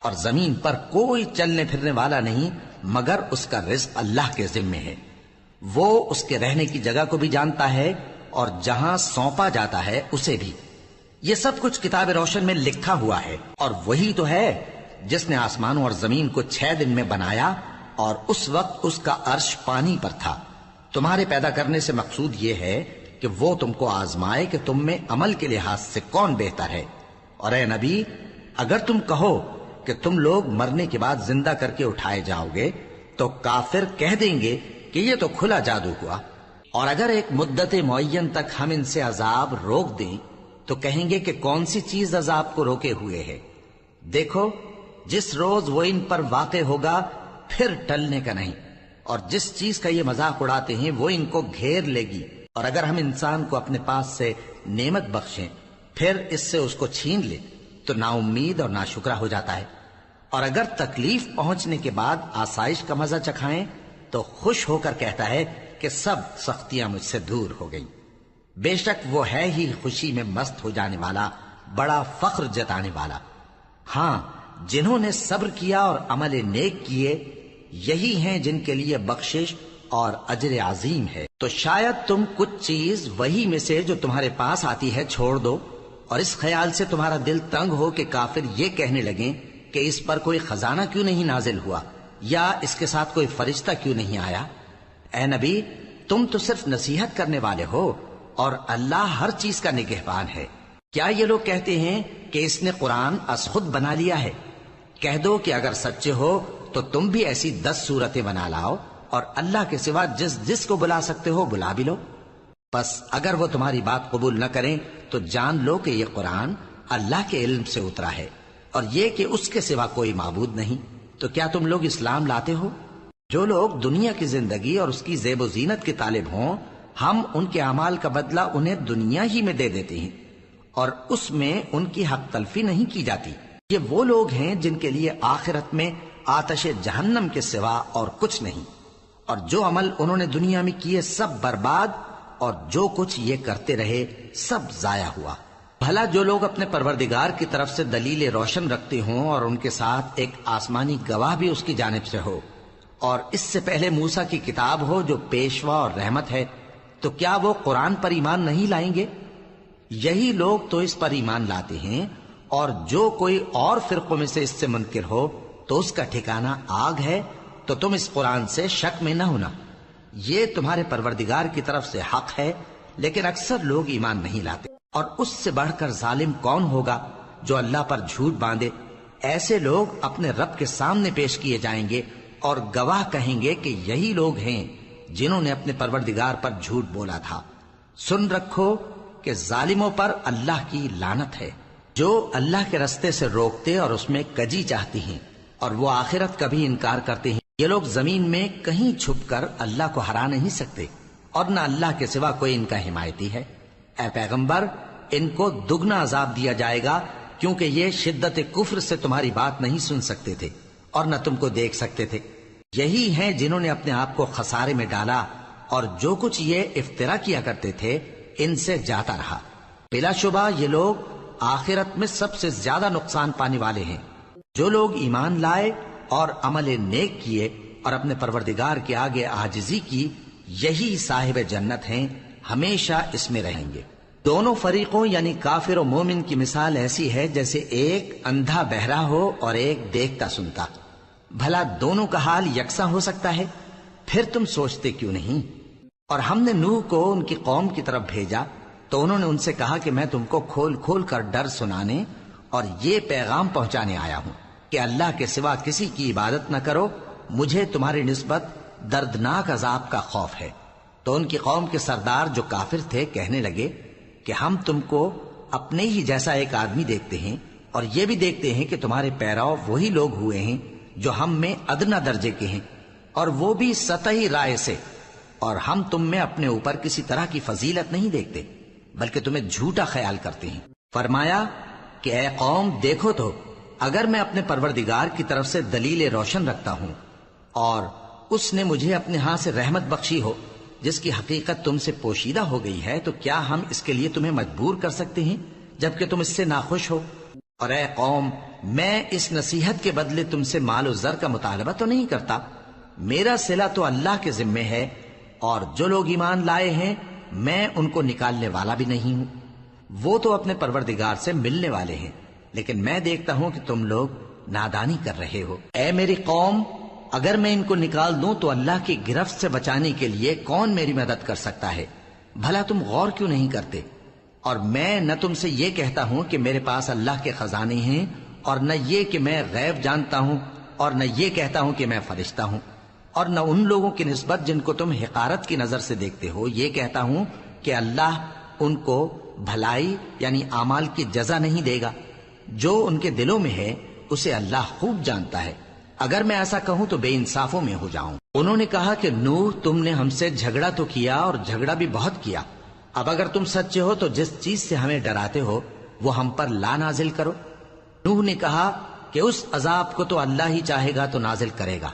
اور زمین پر کوئی چلنے پھرنے والا نہیں مگر اس کا رزق اللہ کے ذمے ہے۔ وہ اس کے رہنے کی جگہ کو بھی جانتا ہے اور جہاں سونپا جاتا ہے اسے بھی۔ یہ سب کچھ کتاب روشن میں لکھا ہوا ہے، اور وہی تو ہے جس نے آسمانوں اور زمین کو 6 دن میں بنایا، اور اس وقت اس کا عرش پانی پر تھا۔ تمہارے پیدا کرنے سے مقصود یہ ہے کہ وہ تم کو آزمائے کہ تم میں عمل کے لحاظ سے کون بہتر ہے۔ اور اے نبی، اگر تم کہو کہ تم لوگ مرنے کے بعد زندہ کر کے اٹھائے جاؤ گے تو کافر کہہ دیں گے کہ یہ تو کھلا جادو ہوا، اور اگر ایک مدت معین تک ہم ان سے عذاب روک دیں تو کہیں گے کہ کون سی چیز عذاب کو روکے ہوئے ہے۔ دیکھو، جس روز وہ ان پر واقع ہوگا پھر ٹلنے کا نہیں، اور جس چیز کا یہ مذاق اڑاتے ہیں وہ ان کو گھیر لے گی۔ اور اگر ہم انسان کو اپنے پاس سے نعمت بخشیں پھر اس سے اس کو چھین لے تو نا امید اور ناشکرا ہو جاتا ہے، اور اگر تکلیف پہنچنے کے بعد آسائش کا مزہ چکھائیں تو خوش ہو کر کہتا ہے کہ سب سختیاں مجھ سے دور ہو گئیں۔ بے شک وہ ہے ہی خوشی میں مست ہو جانے والا، بڑا فخر جتانے والا۔ ہاں، جنہوں نے صبر کیا اور عمل نیک کیے، یہی ہیں جن کے لیے بخشش اور اجر عظیم ہے۔ تو شاید تم کچھ چیز وہی میں سے جو تمہارے پاس آتی ہے چھوڑ دو، اور اس خیال سے تمہارا دل تنگ ہو کہ کافر یہ کہنے لگیں کہ اس پر کوئی خزانہ کیوں نہیں نازل ہوا، یا اس کے ساتھ کوئی فرشتہ کیوں نہیں آیا۔ اے نبی، تم تو صرف نصیحت کرنے والے ہو، اور اللہ ہر چیز کا نگہبان ہے۔ کیا یہ لوگ کہتے ہیں کہ اس نے قرآن از خود بنا لیا ہے؟ کہہ دو کہ اگر سچے ہو تو تم بھی ایسی 10 صورتیں بنا لاؤ، اور اللہ کے سوا جس جس کو بلا سکتے ہو بلا بھی لو۔ بس اگر وہ تمہاری بات قبول نہ کریں تو جان لو کہ یہ قرآن اللہ کے علم سے اترا ہے، اور یہ کہ اس کے سوا کوئی معبود نہیں۔ تو کیا تم لوگ اسلام لاتے ہو؟ جو لوگ دنیا کی زندگی اور اس کی زیب و زینت کے طالب ہوں، ہم ان کے اعمال کا بدلہ انہیں دنیا ہی میں دے دیتے ہیں، اور اس میں ان کی حق تلفی نہیں کی جاتی۔ یہ وہ لوگ ہیں جن کے لیے آخرت میں آتش جہنم کے سوا اور کچھ نہیں، اور جو عمل انہوں نے دنیا میں کیے سب برباد، اور جو کچھ یہ کرتے رہے سب ضائع ہوا۔ بھلا جو لوگ اپنے پروردگار کی طرف سے دلیل روشن رکھتے ہوں اور ان کے ساتھ ایک آسمانی گواہ بھی اس کی جانب سے ہو، اور اس سے پہلے موسیٰ کی کتاب ہو جو پیشوا اور رحمت ہے، تو کیا وہ قرآن پر ایمان نہیں لائیں گے؟ یہی لوگ تو اس پر ایمان لاتے ہیں، اور جو کوئی اور فرقوں میں سے اس سے منکر ہو تو اس کا ٹھکانہ آگ ہے۔ تو تم اس قرآن سے شک میں نہ ہونا، یہ تمہارے پروردگار کی طرف سے حق ہے، لیکن اکثر لوگ ایمان نہیں لاتے۔ اور اس سے بڑھ کر ظالم کون ہوگا جو اللہ پر جھوٹ باندھے؟ ایسے لوگ اپنے رب کے سامنے پیش کیے جائیں گے، اور گواہ کہیں گے کہ یہی لوگ ہیں جنہوں نے اپنے پروردگار پر جھوٹ بولا تھا۔ سن رکھو کہ ظالموں پر اللہ کی لعنت ہے، جو اللہ کے رستے سے روکتے اور اس میں کجی چاہتی ہیں، اور وہ آخرت کا بھی انکار کرتے ہیں۔ یہ لوگ زمین میں کہیں چھپ کر اللہ کو ہرا نہیں سکتے، اور نہ اللہ کے سوا کوئی ان کا حمایتی ہے۔ اے پیغمبر، ان کو دگنا عذاب دیا جائے گا، کیونکہ یہ شدت کفر سے تمہاری بات نہیں سن سکتے تھے اور نہ تم کو دیکھ سکتے تھے۔ یہی ہیں جنہوں نے اپنے آپ کو خسارے میں ڈالا، اور جو کچھ یہ افترا کیا کرتے تھے ان سے جاتا رہا۔ بلا شبہ یہ لوگ آخرت میں سب سے زیادہ نقصان پانے والے ہیں۔ جو لوگ ایمان لائے اور عمل نیک کیے اور اپنے پروردگار کے آگے عاجزی کی، یہی صاحب جنت ہیں، ہمیشہ اس میں رہیں گے۔ دونوں فریقوں یعنی کافر و مومن کی مثال ایسی ہے جیسے ایک اندھا بہرا ہو اور ایک دیکھتا سنتا۔ بھلا دونوں کا حال یکساں ہو سکتا ہے؟ پھر تم سوچتے کیوں نہیں؟ اور ہم نے نوح کو ان کی قوم کی طرف بھیجا تو انہوں نے ان سے کہا کہ میں تم کو کھول کھول کر ڈر سنانے اور یہ پیغام پہنچانے آیا ہوں کہ اللہ کے سوا کسی کی عبادت نہ کرو، مجھے تمہاری نسبت دردناک عذاب کا خوف ہے۔ تو ان کی قوم کے سردار جو کافر تھے کہنے لگے کہ ہم تم کو اپنے ہی جیسا ایک آدمی دیکھتے ہیں، اور یہ بھی دیکھتے ہیں کہ تمہارے پیراؤ وہی لوگ ہوئے ہیں جو ہم میں ادنا درجے کے ہیں، اور وہ بھی سطحی رائے سے، اور ہم تم میں اپنے اوپر کسی طرح کی فضیلت نہیں دیکھتے بلکہ تمہیں جھوٹا خیال کرتے ہیں۔ فرمایا کہ اے قوم، دیکھو تو اگر میں اپنے پروردگار کی طرف سے دلیل روشن رکھتا ہوں اور اس نے مجھے اپنے ہاں سے رحمت بخشی ہو جس کی حقیقت تم سے پوشیدہ ہو گئی ہے، تو کیا ہم اس کے لیے تمہیں مجبور کر سکتے ہیں جبکہ تم اس سے ناخوش ہو؟ اور اے قوم، میں اس نصیحت کے بدلے تم سے مال و زر کا مطالبہ تو نہیں کرتا، میرا صلہ تو اللہ کے ذمے ہے، اور جو لوگ ایمان لائے ہیں میں ان کو نکالنے والا بھی نہیں ہوں، وہ تو اپنے پروردگار سے ملنے والے ہیں، لیکن میں دیکھتا ہوں کہ تم لوگ نادانی کر رہے ہو۔ اے میری قوم، اگر میں ان کو نکال دوں تو اللہ کی گرفت سے بچانے کے لیے کون میری مدد کر سکتا ہے؟ بھلا تم غور کیوں نہیں کرتے؟ اور میں نہ تم سے یہ کہتا ہوں کہ میرے پاس اللہ کے خزانے ہیں، اور نہ یہ کہ میں غیب جانتا ہوں، اور نہ یہ کہتا ہوں کہ میں فرشتہ ہوں، اور نہ ان لوگوں کی نسبت جن کو تم حقارت کی نظر سے دیکھتے ہو یہ کہتا ہوں کہ اللہ ان کو بھلائی یعنی اعمال کی جزا نہیں دے گا۔ جو ان کے دلوں میں ہے اسے اللہ خوب جانتا ہے، اگر میں ایسا کہوں تو بے انصافوں میں ہو جاؤں۔ انہوں نے کہا کہ نوح، تم نے ہم سے جھگڑا تو کیا اور جھگڑا بھی بہت کیا، اب اگر تم سچے ہو تو جس چیز سے ہمیں ڈراتے ہو وہ ہم پر لا نازل کرو۔ نوح نے کہا کہ اس عذاب کو تو اللہ ہی چاہے گا تو نازل کرے گا،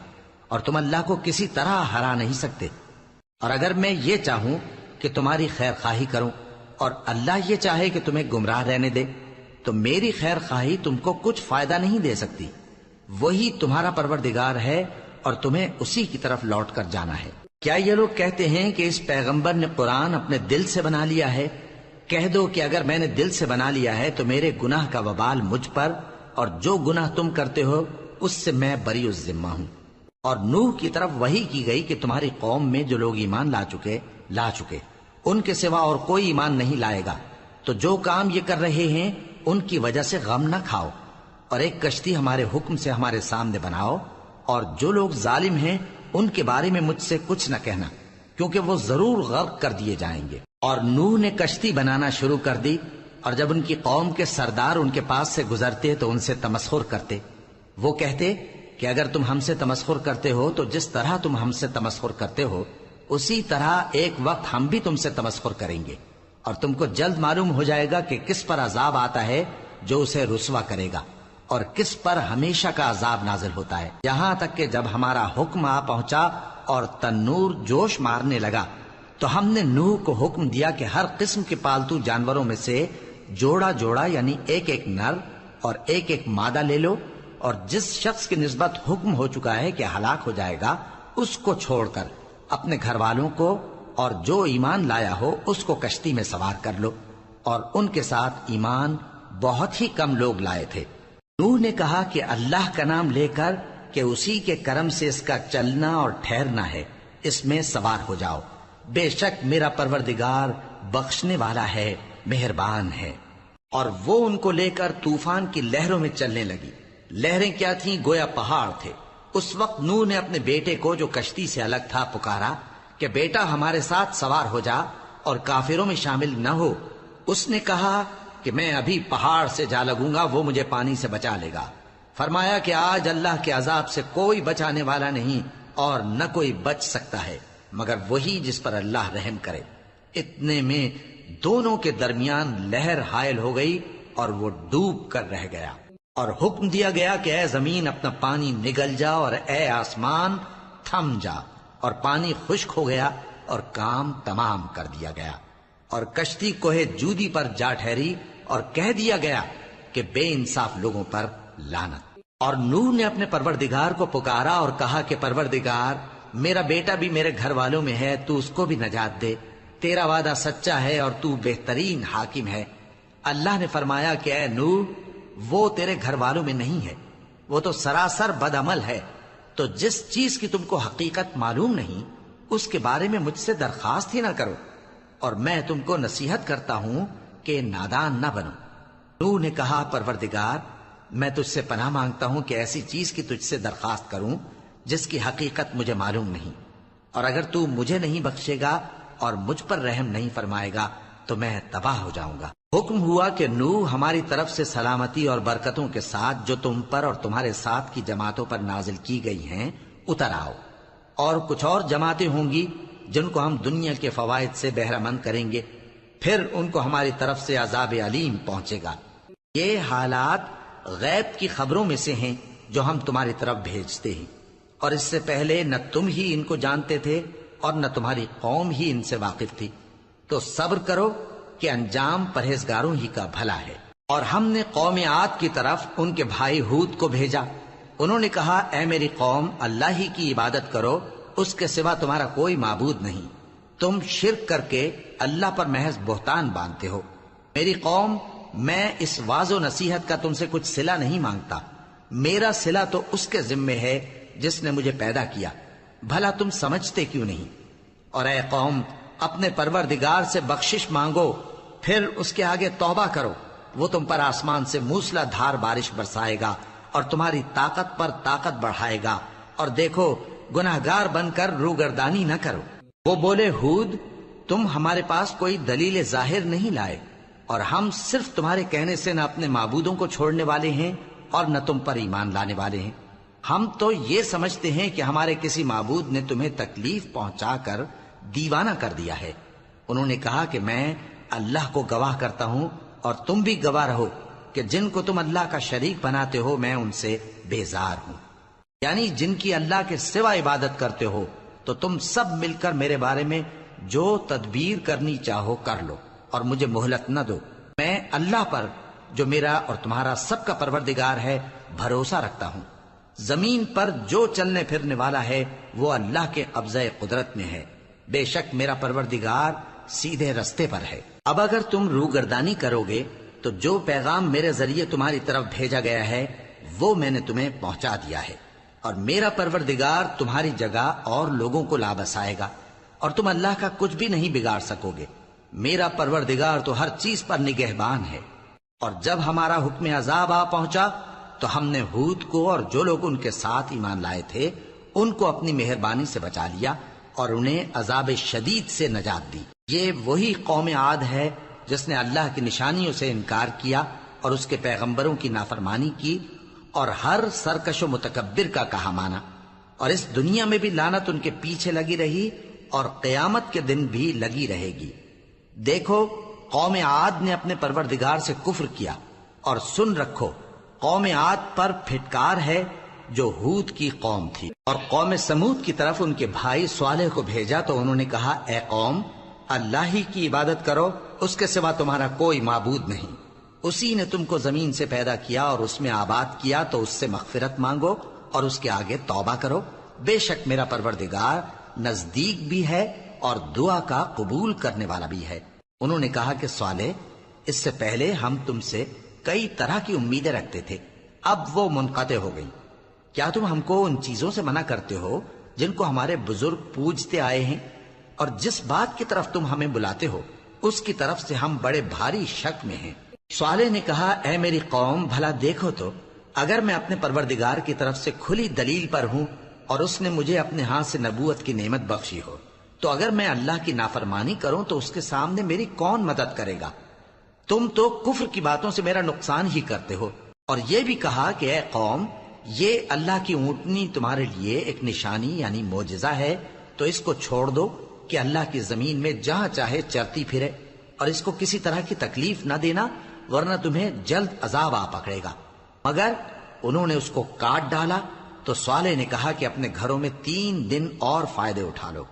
اور تم اللہ کو کسی طرح ہرا نہیں سکتے، اور اگر میں یہ چاہوں کہ تمہاری خیر خواہی کروں اور اللہ یہ چاہے کہ تمہیں گمراہ رہنے دے تو میری خیر خواہی تم کو کچھ فائدہ نہیں دے سکتی، وہی تمہارا پروردگار ہے اور تمہیں اسی کی طرف لوٹ کر جانا ہے۔ کیا یہ لوگ کہتے ہیں کہ اس پیغمبر نے قرآن اپنے دل سے بنا لیا ہے؟ کہہ دو کہ اگر میں نے دل سے بنا لیا ہے تو میرے گناہ کا وبال مجھ پر، اور جو گناہ تم کرتے ہو اس سے میں بری الذمہ ہوں۔ اور نوح کی طرف وحی کی گئی کہ تمہاری قوم میں جو لوگ ایمان لا چکے ان کے سوا اور کوئی ایمان نہیں لائے گا، تو جو کام یہ کر رہے ہیں ان کی وجہ سے غم نہ کھاؤ، اور ایک کشتی ہمارے حکم سے ہمارے سامنے بناؤ، اور جو لوگ ظالم ہیں ان کے بارے میں مجھ سے کچھ نہ کہنا، کیونکہ وہ ضرور غرق کر دیے جائیں گے۔ اور نوح نے کشتی بنانا شروع کر دی، اور جب ان کی قوم کے سردار ان کے پاس سے گزرتے تو ان سے تمسخر کرتے، وہ کہتے کہ اگر تم ہم سے تمسخر کرتے ہو تو جس طرح تم ہم سے تمسخر کرتے ہو اسی طرح ایک وقت ہم بھی تم سے تمسخر کریں گے، اور تم کو جلد معلوم ہو جائے گا کہ کس پر عذاب آتا ہے جو اسے رسوا کرے گا، اور کس پر ہمیشہ کا عذاب نازل ہوتا ہے۔ یہاں تک کہ جب ہمارا حکم آ پہنچا اور تنور جوش مارنے لگا تو ہم نے نوح کو حکم دیا کہ ہر قسم کے پالتو جانوروں میں سے جوڑا جوڑا یعنی ایک ایک نر اور ایک ایک مادہ لے لو، اور جس شخص کی نسبت حکم ہو چکا ہے کہ ہلاک ہو جائے گا اس کو چھوڑ کر اپنے گھر والوں کو اور جو ایمان لایا ہو اس کو کشتی میں سوار کر لو، اور ان کے ساتھ ایمان بہت ہی کم لوگ لائے تھے۔ نوح نے کہا کہ اللہ کا نام لے کر کہ اسی کے کرم سے اس کا چلنا اور ٹھہرنا ہے، اس میں سوار ہو جاؤ، بے شک میرا پروردگار بخشنے والا ہے، مہربان ہے۔ اور وہ ان کو لے کر طوفان کی لہروں میں چلنے لگی۔ لہریں کیا تھیں؟ گویا پہاڑ تھے۔ اس وقت نوح نے اپنے بیٹے کو جو کشتی سے الگ تھا پکارا کہ بیٹا ہمارے ساتھ سوار ہو جا اور کافروں میں شامل نہ ہو۔ اس نے کہا کہ میں ابھی پہاڑ سے جا لگوں گا، وہ مجھے پانی سے بچا لے گا۔ فرمایا کہ آج اللہ کے عذاب سے کوئی بچانے والا نہیں اور نہ کوئی بچ سکتا ہے مگر وہی جس پر اللہ رحم کرے۔ اتنے میں دونوں کے درمیان لہر حائل ہو گئی اور وہ ڈوب کر رہ گیا، اور حکم دیا گیا کہ اے زمین اپنا پانی نگل جا اور اے آسمان تھم جا، اور پانی خشک ہو گیا اور کام تمام کر دیا گیا، اور کشتی کوہ جودی پر جا ٹھہری، اور کہہ دیا گیا کہ بے انصاف لوگوں پر لعنت۔ اور نوح نے اپنے پروردگار کو پکارا اور کہا کہ پروردگار، میرا بیٹا بھی میرے گھر والوں میں ہے، تو اس کو بھی نجات دے، تیرا وعدہ سچا ہے اور تو بہترین حاکم ہے۔ اللہ نے فرمایا کہ اے نوح، وہ تیرے گھر والوں میں نہیں ہے، وہ تو سراسر بد عمل ہے، تو جس چیز کی تم کو حقیقت معلوم نہیں اس کے بارے میں مجھ سے درخواست ہی نہ کرو، اور میں تم کو نصیحت کرتا ہوں کہ نادان نہ بنو۔ نوح نے کہا پروردگار، میں تجھ سے پناہ مانگتا ہوں کہ ایسی چیز کی تجھ سے درخواست کروں جس کی حقیقت مجھے معلوم نہیں، اور اگر تو مجھے نہیں بخشے گا اور مجھ پر رحم نہیں فرمائے گا تو میں تباہ ہو جاؤں گا۔ حکم ہوا کہ نوح ہماری طرف سے سلامتی اور برکتوں کے ساتھ جو تم پر اور تمہارے ساتھ کی جماعتوں پر نازل کی گئی ہیں اتر آؤ، اور کچھ اور جماعتیں ہوں گی جن کو ہم دنیا کے فوائد سے بہرہ مند کریں گے، پھر ان کو ہماری طرف سے عذاب علیم پہنچے گا۔ یہ حالات غیب کی خبروں میں سے ہیں جو ہم تمہاری طرف بھیجتے ہیں، اور اس سے پہلے نہ تم ہی ان کو جانتے تھے اور نہ تمہاری قوم ہی ان سے واقف تھی، تو صبر کرو کہ انجام پرہیزگاروں ہی کا بھلا ہے۔ اور ہم نے قوم عاد کی طرف ان کے بھائی ہود کو بھیجا. انہوں نے کہا اے میری قوم اللہ ہی کی عبادت کرو، اس کے سوا تمہارا کوئی معبود نہیں. تم شرک کر کے اللہ پر محض بہتان باندھتے ہو. میری قوم، میں اس واعظ و نصیحت کا تم سے کچھ صلہ نہیں مانگتا. میرا صلہ تو اس کے ذمے ہے جس نے مجھے پیدا کیا. بھلا تم سمجھتے کیوں نہیں؟ اور اے قوم، اپنے پروردگار سے بخشش مانگو، پھر اس کے آگے توبہ کرو. وہ تم پر آسمان سے موسلا دھار بارش برسائے گا اور تمہاری طاقت پر طاقت بڑھائے گا. اور دیکھو، گناہگار بن کر روگردانی نہ کرو. وہ بولے ہود، تم ہمارے پاس کوئی دلیل ظاہر نہیں لائے، اور ہم صرف تمہارے کہنے سے نہ اپنے معبودوں کو چھوڑنے والے ہیں اور نہ تم پر ایمان لانے والے ہیں. ہم تو یہ سمجھتے ہیں کہ ہمارے کسی معبود نے تمہیں تکلیف پہنچا کر دیوانہ کر دیا ہے. انہوں نے کہا کہ میں اللہ کو گواہ کرتا ہوں اور تم بھی گواہ رہو کہ جن کو تم اللہ کا شریک بناتے ہو میں ان سے بیزار ہوں. یعنی جن کی اللہ کے سوا عبادت کرتے ہو، تو تم سب مل کر میرے بارے میں جو تدبیر کرنی چاہو کر لو اور مجھے مہلت نہ دو. میں اللہ پر جو میرا اور تمہارا سب کا پروردگار ہے بھروسہ رکھتا ہوں. زمین پر جو چلنے پھرنے والا ہے وہ اللہ کے قبضہ قدرت میں ہے. بے شک میرا پروردگار سیدھے رستے پر ہے. اب اگر تم روگردانی کرو گے تو جو پیغام میرے ذریعے تمہاری طرف بھیجا گیا ہے وہ میں نے تمہیں پہنچا دیا ہے، اور میرا پروردگار تمہاری جگہ اور لوگوں کو لا بسائے گا، اور تم اللہ کا کچھ بھی نہیں بگاڑ سکو گے. میرا پروردگار تو ہر چیز پر نگہبان ہے. اور جب ہمارا حکم عذاب آ پہنچا تو ہم نے ہود کو اور جو لوگ ان کے ساتھ ایمان لائے تھے ان کو اپنی مہربانی سے بچا لیا اور انہیں عذاب شدید سے نجات دی. یہ وہی قوم عاد ہے جس نے اللہ کی نشانیوں سے انکار کیا اور اس کے پیغمبروں کی نافرمانی کی اور ہر سرکش و متکبر کا کہا مانا. اور اس دنیا میں بھی لعنت ان کے پیچھے لگی رہی اور قیامت کے دن بھی لگی رہے گی. دیکھو، قوم عاد نے اپنے پروردگار سے کفر کیا، اور سن رکھو قوم عاد پر پھٹکار ہے جو ہود کی قوم تھی. اور قوم سمود کی طرف ان کے بھائی صالح کو بھیجا تو انہوں نے کہا اے قوم، اللہ ہی کی عبادت کرو، اس کے سوا تمہارا کوئی معبود نہیں. اسی نے تم کو زمین سے پیدا کیا اور اس میں آباد کیا، تو اس سے مغفرت مانگو اور اس کے آگے توبہ کرو. بے شک میرا پروردگار نزدیک بھی ہے اور دعا کا قبول کرنے والا بھی ہے. انہوں نے کہا کہ صالح، اس سے پہلے ہم تم سے کئی طرح کی امیدیں رکھتے تھے، اب وہ منقطع ہو گئی. کیا تم ہم کو ان چیزوں سے منع کرتے ہو جن کو ہمارے بزرگ پوجتے آئے ہیں؟ اور جس بات کی طرف تم ہمیں بلاتے ہو اس کی طرف سے ہم بڑے بھاری شک میں ہیں. صالح نے کہا اے میری قوم، بھلا دیکھو تو، اگر میں اپنے پروردگار کی طرف سے کھلی دلیل پر ہوں اور اس نے مجھے اپنے ہاتھ سے نبوت کی نعمت بخشی ہو، تو اگر میں اللہ کی نافرمانی کروں تو اس کے سامنے میری کون مدد کرے گا؟ تم تو کفر کی باتوں سے میرا نقصان ہی کرتے ہو. اور یہ بھی کہا کہ اے قوم، یہ اللہ کی اونٹنی تمہارے لیے ایک نشانی یعنی معجزہ ہے، تو اس کو چھوڑ دو کہ اللہ کی زمین میں جہاں چاہے چرتی پھرے، اور اس کو کسی طرح کی تکلیف نہ دینا، ورنہ تمہیں جلد عذاب آ پکڑے گا. مگر انہوں نے اس کو کاٹ ڈالا. تو صالح نے کہا کہ اپنے گھروں میں 3 دن اور فائدے اٹھا لو،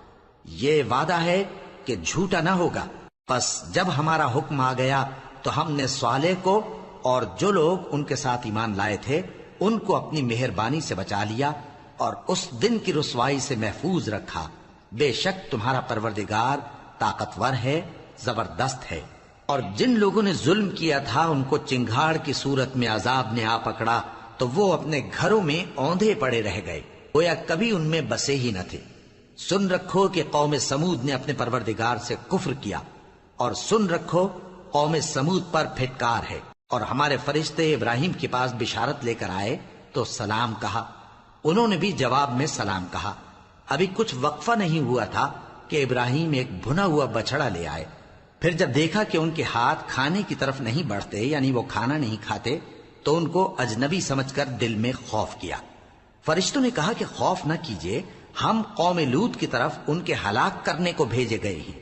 یہ وعدہ ہے کہ جھوٹا نہ ہوگا. پس جب ہمارا حکم آ گیا تو ہم نے صالح کو اور جو لوگ ان کے ساتھ ایمان لائے تھے ان کو اپنی مہربانی سے بچا لیا اور اس دن کی رسوائی سے محفوظ رکھا. بے شک تمہارا پروردگار طاقتور ہے، زبردست ہے. اور جن لوگوں نے ظلم کیا تھا ان کو چنگھاڑ کی صورت میں عذاب نے آ پکڑا تو وہ اپنے گھروں میں اوندھے پڑے رہ گئے، گویا کبھی ان میں بسے ہی نہ تھے. سن رکھو کہ قوم سمود نے اپنے پروردگار سے کفر کیا، اور سن رکھو قوم سمود پر پھٹکار ہے. اور ہمارے فرشتے ابراہیم کے پاس بشارت لے کر آئے تو سلام کہا، انہوں نے بھی جواب میں سلام کہا. ابھی کچھ وقفہ نہیں ہوا تھا کہ ابراہیم ایک بھنا ہوا بچڑا لے آئے. پھر جب دیکھا کہ ان کے ہاتھ کھانے کی طرف نہیں بڑھتے، یعنی وہ کھانا نہیں کھاتے، تو ان کو اجنبی سمجھ کر دل میں خوف کیا. فرشتوں نے کہا کہ خوف نہ کیجیے، ہم قوم لوط کی طرف ان کے ہلاک کرنے کو بھیجے گئے ہیں.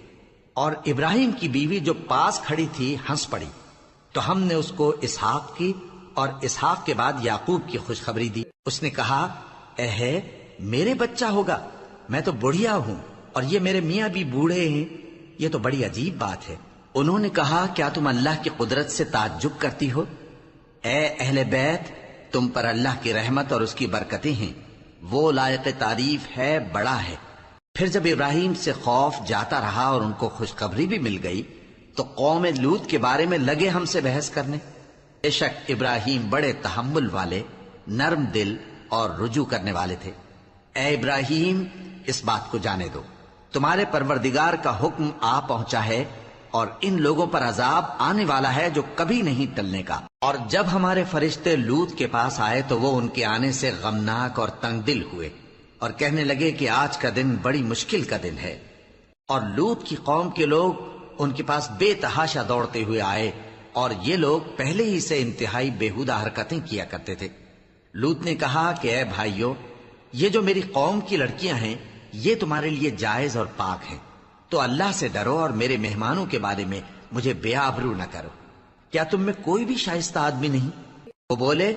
اور ابراہیم کی بیوی جو پاس کھڑی تھی ہنس پڑی. تو ہم نے اس کو اسحاق کی اور اسحاق کے بعد یعقوب کی خوشخبری دی. اس نے کہا اے میرے بچہ ہوگا، میں تو بڑھیا ہوں اور یہ میرے میاں بھی بوڑھے ہیں، یہ تو بڑی عجیب بات ہے. انہوں نے کہا کیا تم اللہ کی قدرت سے تعجب کرتی ہو؟ اے اہل بیت، تم پر اللہ کی رحمت اور اس کی برکتیں ہیں، وہ لائق تعریف ہے، بڑا ہے۔ پھر جب ابراہیم سے خوف جاتا رہا اور ان کو خوشخبری بھی مل گئی تو قوم لوط کے بارے میں لگے ہم سے بحث کرنے۔ بے شک ابراہیم بڑے تحمل والے، نرم دل اور رجوع کرنے والے تھے۔ اے ابراہیم، اس بات کو جانے دو، تمہارے پروردگار کا حکم آ پہنچا ہے اور ان لوگوں پر عذاب آنے والا ہے جو کبھی نہیں ٹلنے کا۔ اور جب ہمارے فرشتے لوط کے پاس آئے تو وہ ان کے آنے سے غمناک اور تنگ دل ہوئے اور کہنے لگے کہ آج کا دن بڑی مشکل کا دن ہے۔ اور لوط کی قوم کے لوگ ان کے پاس بے تحاشا دوڑتے ہوئے آئے، اور یہ لوگ پہلے ہی سے انتہائی بیہودہ حرکتیں کیا کرتے تھے۔ لوط نے کہا کہ اے بھائیو، یہ جو میری قوم کی لڑکیاں ہیں یہ تمہارے لیے جائز اور پاک ہیں، تو اللہ سے ڈرو اور میرے مہمانوں کے بارے میں مجھے بے آبرو نہ کرو۔ کیا تم میں کوئی بھی شائستہ آدمی نہیں؟ وہ بولے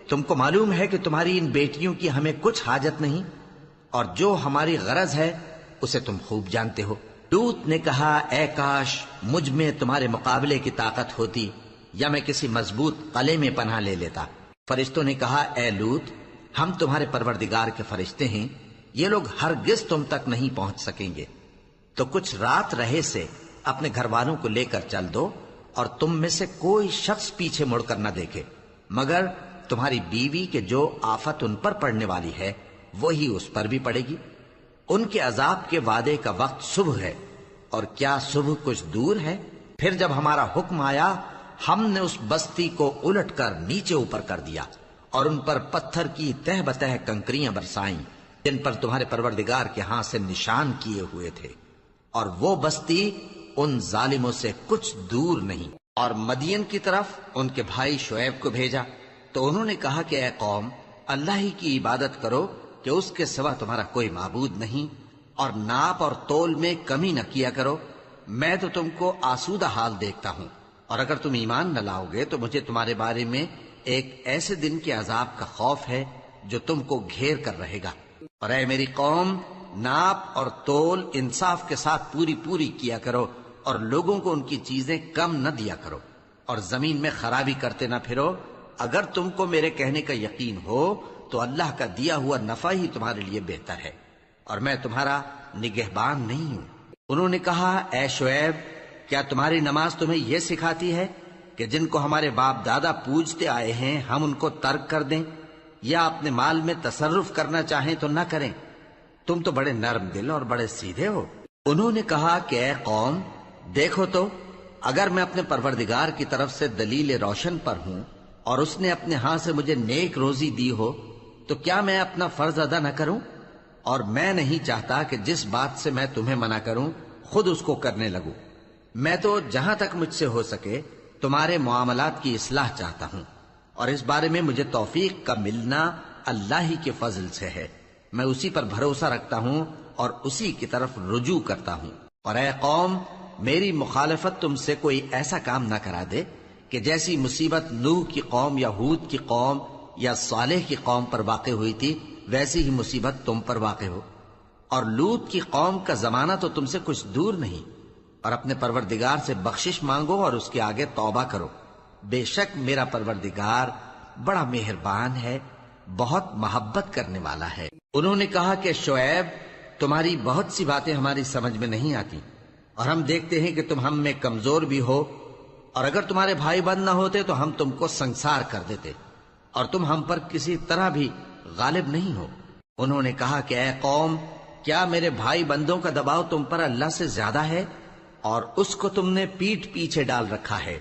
تم کو معلوم ہے کہ تمہاری ان بیٹیوں کی ہمیں کچھ حاجت نہیں، اور جو ہماری غرض ہے اسے تم خوب جانتے ہو۔ لوط نے کہا اے کاش مجھ میں تمہارے مقابلے کی طاقت ہوتی، یا میں کسی مضبوط قلعے میں پناہ لے لیتا۔ فرشتوں نے کہا اے لوط، ہم تمہارے پروردگار کے فرشتے ہیں، یہ لوگ ہرگز تم تک نہیں پہنچ سکیں گے، تو کچھ رات رہے سے اپنے گھر والوں کو لے کر چل دو، اور تم میں سے کوئی شخص پیچھے مڑ کر نہ دیکھے مگر تمہاری بیوی کے جو آفت ان پر پڑنے والی ہے وہی اس پر بھی پڑے گی۔ ان کے عذاب کے وعدے کا وقت صبح ہے، اور کیا صبح کچھ دور ہے؟ پھر جب ہمارا حکم آیا ہم نے اس بستی کو الٹ کر نیچے اوپر کر دیا اور ان پر پتھر کی تہ بتہ کنکریاں برسائیں جن پر تمہارے پروردگار کے ہاں سے نشان کیے ہوئے تھے، اور وہ بستی ان ظالموں سے کچھ دور نہیں۔ اور مدین کی طرف ان کے بھائی شعیب کو بھیجا تو انہوں نے کہا کہ اے قوم، اللہ ہی کی عبادت کرو کہ اس کے سوا تمہارا کوئی معبود نہیں، اور ناپ اور تول میں کمی نہ کیا کرو، میں تو تم کو آسودہ حال دیکھتا ہوں، اور اگر تم ایمان نہ لاؤ گے تو مجھے تمہارے بارے میں ایک ایسے دن کے عذاب کا خوف ہے جو تم کو گھیر کر رہے گا۔ اور اے میری قوم، ناپ اور تول انصاف کے ساتھ پوری پوری کیا کرو، اور لوگوں کو ان کی چیزیں کم نہ دیا کرو، اور زمین میں خرابی کرتے نہ پھرو۔ اگر تم کو میرے کہنے کا یقین ہو تو اللہ کا دیا ہوا نفع ہی تمہارے لیے بہتر ہے، اور میں تمہارا نگہبان نہیں ہوں۔ انہوں نے کہا اے شعیب، کیا تمہاری نماز تمہیں یہ سکھاتی ہے کہ جن کو ہمارے باپ دادا پوجتے آئے ہیں ہم ان کو ترک کر دیں، یا اپنے مال میں تصرف کرنا چاہیں تو نہ کریں؟ تم تو بڑے نرم دل اور بڑے سیدھے ہو۔ انہوں نے کہا کہ اے قوم، دیکھو تو اگر میں اپنے پروردگار کی طرف سے دلیل روشن پر ہوں اور اس نے اپنے ہاں سے مجھے نیک روزی دی ہو تو کیا میں اپنا فرض ادا نہ کروں؟ اور میں نہیں چاہتا کہ جس بات سے میں تمہیں منع کروں خود اس کو کرنے لگوں۔ میں تو جہاں تک مجھ سے ہو سکے تمہارے معاملات کی اصلاح چاہتا ہوں، اور اس بارے میں مجھے توفیق کا ملنا اللہ ہی کے فضل سے ہے۔ میں اسی پر بھروسہ رکھتا ہوں اور اسی کی طرف رجوع کرتا ہوں۔ اور اے قوم، میری مخالفت تم سے کوئی ایسا کام نہ کرا دے کہ جیسی مصیبت نوح کی قوم یا ہود کی قوم یا صالح کی قوم پر واقع ہوئی تھی ویسی ہی مصیبت تم پر واقع ہو۔ اور لوط کی قوم کا زمانہ تو تم سے کچھ دور نہیں، اور اپنے پروردگار سے بخشش مانگو اور اس کے آگے توبہ کرو، بے شک میرا پروردگار بڑا مہربان ہے، بہت محبت کرنے والا ہے۔ انہوں نے کہا کہ شعیب، تمہاری بہت سی باتیں ہماری سمجھ میں نہیں آتی، اور ہم دیکھتے ہیں کہ تم ہم میں کمزور بھی ہو، اور اگر تمہارے بھائی بند نہ ہوتے تو ہم تم کو سنسار کر دیتے، اور تم ہم پر کسی طرح بھی غالب نہیں ہو۔ انہوں نے کہا کہ اے قوم، کیا میرے بھائی بندوں کا دباؤ تم پر اللہ سے زیادہ ہے، اور اس کو تم نے پیٹھ پیچھے ڈال رکھا ہے؟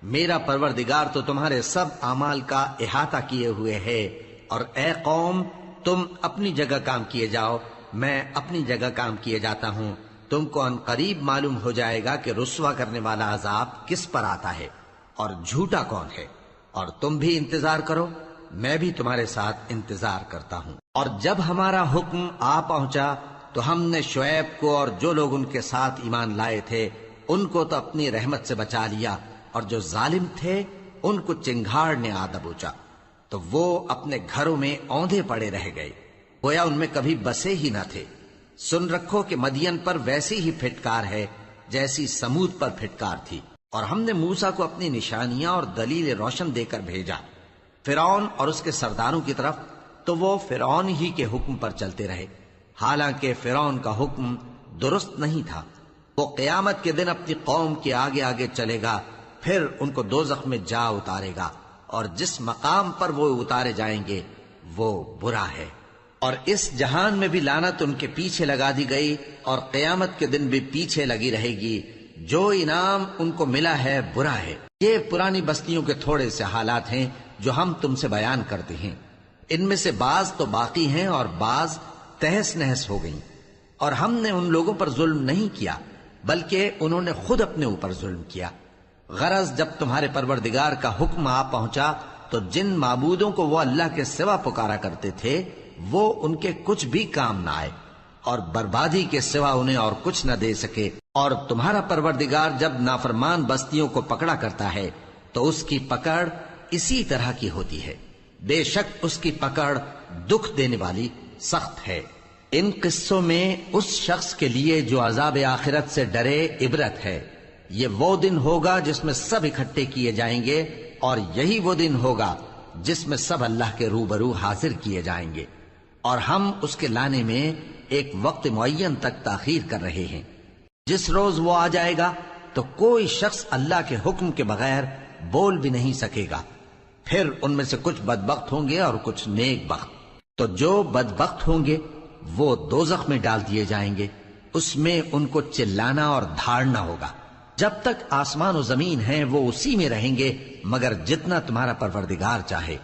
میرا پروردگار تو تمہارے سب اعمال کا احاطہ کیے ہوئے ہے۔ اور اے قوم، تم اپنی جگہ کام کیے جاؤ، میں اپنی جگہ کام کیے جاتا ہوں۔ تم کو ان قریب معلوم ہو جائے گا کہ رسوا کرنے والا عذاب کس پر آتا ہے اور جھوٹا کون ہے، اور تم بھی انتظار کرو، میں بھی تمہارے ساتھ انتظار کرتا ہوں۔ اور جب ہمارا حکم آ پہنچا تو ہم نے شعیب کو اور جو لوگ ان کے ساتھ ایمان لائے تھے ان کو تو اپنی رحمت سے بچا لیا، اور جو ظالم تھے ان کو چنگھاڑ نے آ دبوچا، تو وہ اپنے گھروں میں اوندھے پڑے رہ گئے، گویا ان میں کبھی بسے ہی نہ تھے۔ سن رکھو کہ مدین پر ویسی ہی پھٹکار ہے جیسی سمود پر پھٹکار تھی۔ اور ہم نے موسیٰ کو اپنی نشانیاں اور دلیل روشن دے کر بھیجا فرعون اور اس کے سرداروں کی طرف، تو وہ فرعون ہی کے حکم پر چلتے رہے، حالانکہ فرعون کا حکم درست نہیں تھا۔ وہ قیامت کے دن اپنی قوم کے آگے آگے چلے گا، پھر ان کو دوزخ میں جا اتارے گا، اور جس مقام پر وہ اتارے جائیں گے وہ برا ہے۔ اور اس جہان میں بھی لعنت ان کے پیچھے لگا دی گئی، اور قیامت کے دن بھی پیچھے لگی رہے گی۔ جو انعام ان کو ملا ہے برا ہے۔ یہ پرانی بستیوں کے تھوڑے سے حالات ہیں جو ہم تم سے بیان کرتے ہیں، ان میں سے بعض تو باقی ہیں اور بعض تہس نہس ہو گئیں۔ اور ہم نے ان لوگوں پر ظلم نہیں کیا، بلکہ انہوں نے خود اپنے اوپر ظلم کیا۔ غرض جب تمہارے پروردگار کا حکم آ پہنچا تو جن معبودوں کو وہ اللہ کے سوا پکارا کرتے تھے وہ ان کے کچھ بھی کام نہ آئے، اور بربادی کے سوا انہیں اور کچھ نہ دے سکے۔ اور تمہارا پروردگار جب نافرمان بستیوں کو پکڑا کرتا ہے تو اس کی پکڑ اسی طرح کی ہوتی ہے، بے شک اس کی پکڑ دکھ دینے والی سخت ہے۔ ان قصوں میں اس شخص کے لیے جو عذاب آخرت سے ڈرے عبرت ہے۔ یہ وہ دن ہوگا جس میں سب اکٹھے کیے جائیں گے، اور یہی وہ دن ہوگا جس میں سب اللہ کے روبرو حاضر کیے جائیں گے، اور ہم اس کے لانے میں ایک وقت معین تک تاخیر کر رہے ہیں۔ جس روز وہ آ جائے گا تو کوئی شخص اللہ کے حکم کے بغیر بول بھی نہیں سکے گا۔ پھر ان میں سے کچھ بدبخت ہوں گے اور کچھ نیک بخت۔ تو جو بدبخت ہوں گے وہ دوزخ میں ڈال دیے جائیں گے، اس میں ان کو چلانا اور دھاڑنا ہوگا۔ جب تک آسمان و زمین ہیں وہ اسی میں رہیں گے مگر جتنا تمہارا پروردگار چاہے۔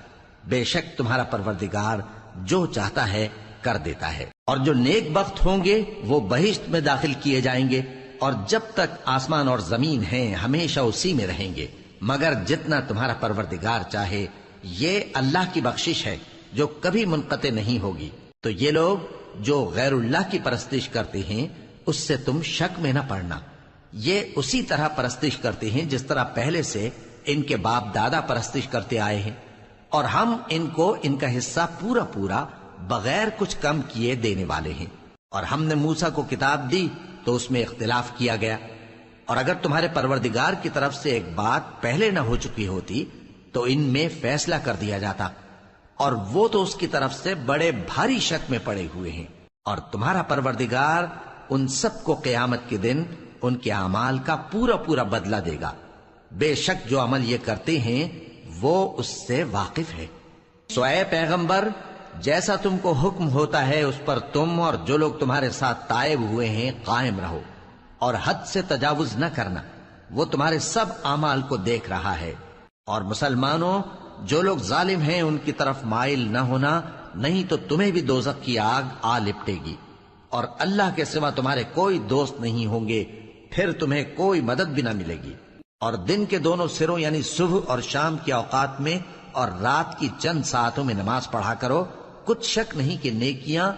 بے شک تمہارا پروردگار جو چاہتا ہے کر دیتا ہے۔ اور جو نیک بخت ہوں گے وہ بہشت میں داخل کیے جائیں گے، اور جب تک آسمان اور زمین ہیں ہمیشہ اسی میں رہیں گے مگر جتنا تمہارا پروردگار چاہے۔ یہ اللہ کی بخشش ہے جو کبھی منقطع نہیں ہوگی۔ تو یہ لوگ جو غیر اللہ کی پرستش کرتے ہیں اس سے تم شک میں نہ پڑنا، یہ اسی طرح پرستش کرتے ہیں جس طرح پہلے سے ان کے باپ دادا پرستش کرتے آئے ہیں، اور ہم ان کو ان کا حصہ پورا پورا بغیر کچھ کم کیے دینے والے ہیں۔ اور ہم نے موسیٰ کو کتاب دی تو اس میں اختلاف کیا گیا، اور اگر تمہارے پروردگار کی طرف سے ایک بات پہلے نہ ہو چکی ہوتی تو ان میں فیصلہ کر دیا جاتا، اور وہ تو اس کی طرف سے بڑے بھاری شک میں پڑے ہوئے ہیں۔ اور تمہارا پروردگار ان سب کو قیامت کے دن ان کے اعمال کا پورا پورا بدلہ دے گا، بے شک جو عمل یہ کرتے ہیں وہ اس سے واقف ہے۔ سو اے پیغمبر، جیسا تم کو حکم ہوتا ہے اس پر تم اور جو لوگ تمہارے ساتھ تائب ہوئے ہیں قائم رہو، اور حد سے تجاوز نہ کرنا، وہ تمہارے سب اعمال کو دیکھ رہا ہے۔ اور مسلمانوں، جو لوگ ظالم ہیں ان کی طرف مائل نہ ہونا، نہیں تو تمہیں بھی دوزخ کی آگ آ لپٹے گی، اور اللہ کے سوا تمہارے کوئی دوست نہیں ہوں گے، پھر تمہیں کوئی مدد بھی نہ ملے گی۔ اور دن کے دونوں سروں یعنی صبح اور شام کے اوقات میں اور رات کی چند ساعتوں میں نماز پڑھا کرو، کچھ شک نہیں کہ نیکیاں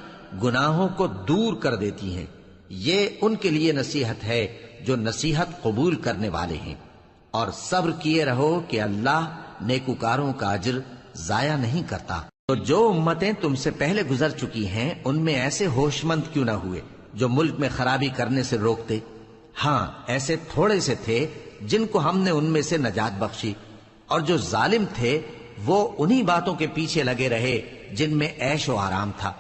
گناہوں کو دور کر دیتی ہیں۔ یہ ان کے لیے نصیحت ہے جو نصیحت قبول کرنے والے ہیں۔ اور صبر کیے رہو کہ اللہ نیکوکاروں کا اجر ضائع نہیں کرتا۔ تو جو امتیں تم سے پہلے گزر چکی ہیں ان میں ایسے ہوش مند کیوں نہ ہوئے جو ملک میں خرابی کرنے سے روکتے؟ ہاں، ایسے تھوڑے سے تھے جن کو ہم نے ان میں سے نجات بخشی، اور جو ظالم تھے وہ انہی باتوں کے پیچھے لگے رہے جن میں عیش و آرام تھا،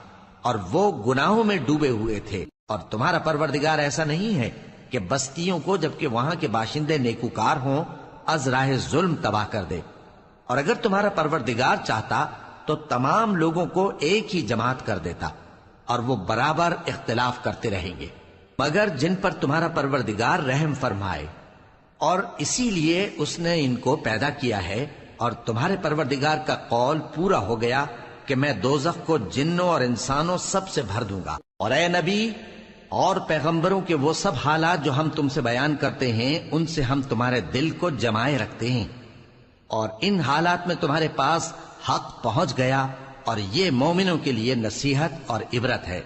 اور وہ گناہوں میں ڈوبے ہوئے تھے۔ اور تمہارا پروردگار ایسا نہیں ہے کہ بستیوں کو جبکہ وہاں کے باشندے نیکوکار ہوں از راہ ظلم تباہ کر دے۔ اور اگر تمہارا پروردگار چاہتا تو تمام لوگوں کو ایک ہی جماعت کر دیتا، اور وہ برابر اختلاف کرتے رہیں گے، مگر جن پر تمہارا پروردگار رحم فرمائے، اور اسی لیے اس نے ان کو پیدا کیا ہے۔ اور تمہارے پروردگار کا قول پورا ہو گیا کہ میں دوزخ کو جنوں اور انسانوں سب سے بھر دوں گا۔ اور اے نبی اور پیغمبروں کے وہ سب حالات جو ہم تم سے بیان کرتے ہیں ان سے ہم تمہارے دل کو جمائے رکھتے ہیں، اور ان حالات میں تمہارے پاس حق پہنچ گیا، اور یہ مومنوں کے لیے نصیحت اور عبرت ہے۔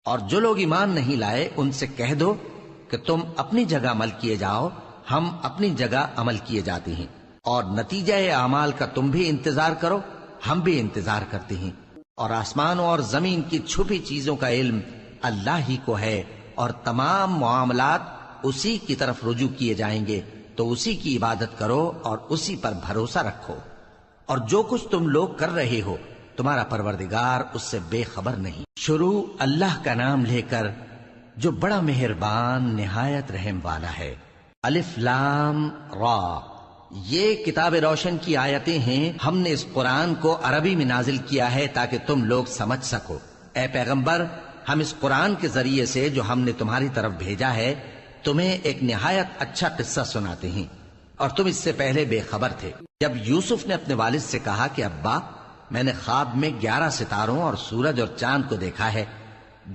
اور جو لوگ ایمان نہیں لائے ان سے کہہ دو کہ تم اپنی جگہ عمل کیے جاؤ، ہم اپنی جگہ عمل کیے جاتے ہیں، اور نتیجہ اعمال کا تم بھی انتظار کرو، ہم بھی انتظار کرتے ہیں۔ اور آسمانوں اور زمین کی چھپی چیزوں کا علم اللہ ہی کو ہے، اور تمام معاملات اسی کی طرف رجوع کیے جائیں گے تو اسی کی عبادت کرو اور اسی پر بھروسہ رکھو، اور جو کچھ تم لوگ کر رہے ہو تمہارا پروردگار اس سے بے خبر نہیں۔ شروع اللہ کا نام لے کر جو بڑا مہربان نہایت رحم والا ہے۔ الف لام را، یہ کتاب روشن کی آیتیں ہیں۔ ہم نے اس قرآن کو عربی میں نازل کیا ہے تاکہ تم لوگ سمجھ سکو۔ اے پیغمبر، ہم اس قرآن کے ذریعے سے جو ہم نے تمہاری طرف بھیجا ہے تمہیں ایک نہایت اچھا قصہ سناتے ہیں، اور تم اس سے پہلے بے خبر تھے۔ جب یوسف نے اپنے والد سے کہا کہ ابا، میں نے خواب میں 11 ستاروں اور سورج اور چاند کو دیکھا ہے،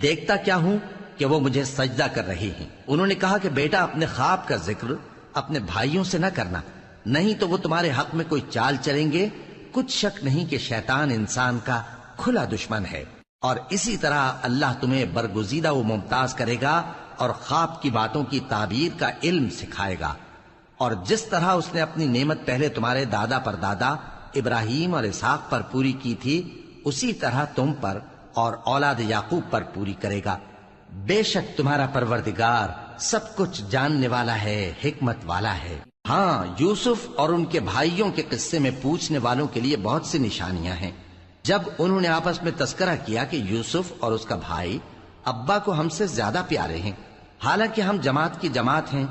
دیکھتا کیا ہوں کہ وہ مجھے سجدہ کر رہے ہیں۔ انہوں نے کہا کہ بیٹا، اپنے خواب کا ذکر اپنے بھائیوں سے نہ کرنا، نہیں تو وہ تمہارے حق میں کوئی چال چلیں گے۔ کچھ شک نہیں کہ شیطان انسان کا کھلا دشمن ہے، اور اسی طرح اللہ تمہیں برگزیدہ و ممتاز کرے گا اور خواب کی باتوں کی تعبیر کا علم سکھائے گا، اور جس طرح اس نے اپنی نعمت پہلے تمہارے دادا پر دادا ابراہیم اور اسحاق پر پوری کی تھی، اسی طرح تم پر اور اولاد یعقوب پر پوری کرے گا۔ بے شک تمہارا پروردگار سب کچھ جاننے والا ہے، حکمت والا ہے۔ ہاں، یوسف اور ان کے بھائیوں کے قصے میں پوچھنے والوں کے لیے بہت سی نشانیاں ہیں۔ جب انہوں نے آپس میں تذکرہ کیا کہ یوسف اور اس کا بھائی ابا کو ہم سے زیادہ پیارے ہیں، حالانکہ ہم جماعت کی جماعت ہیں،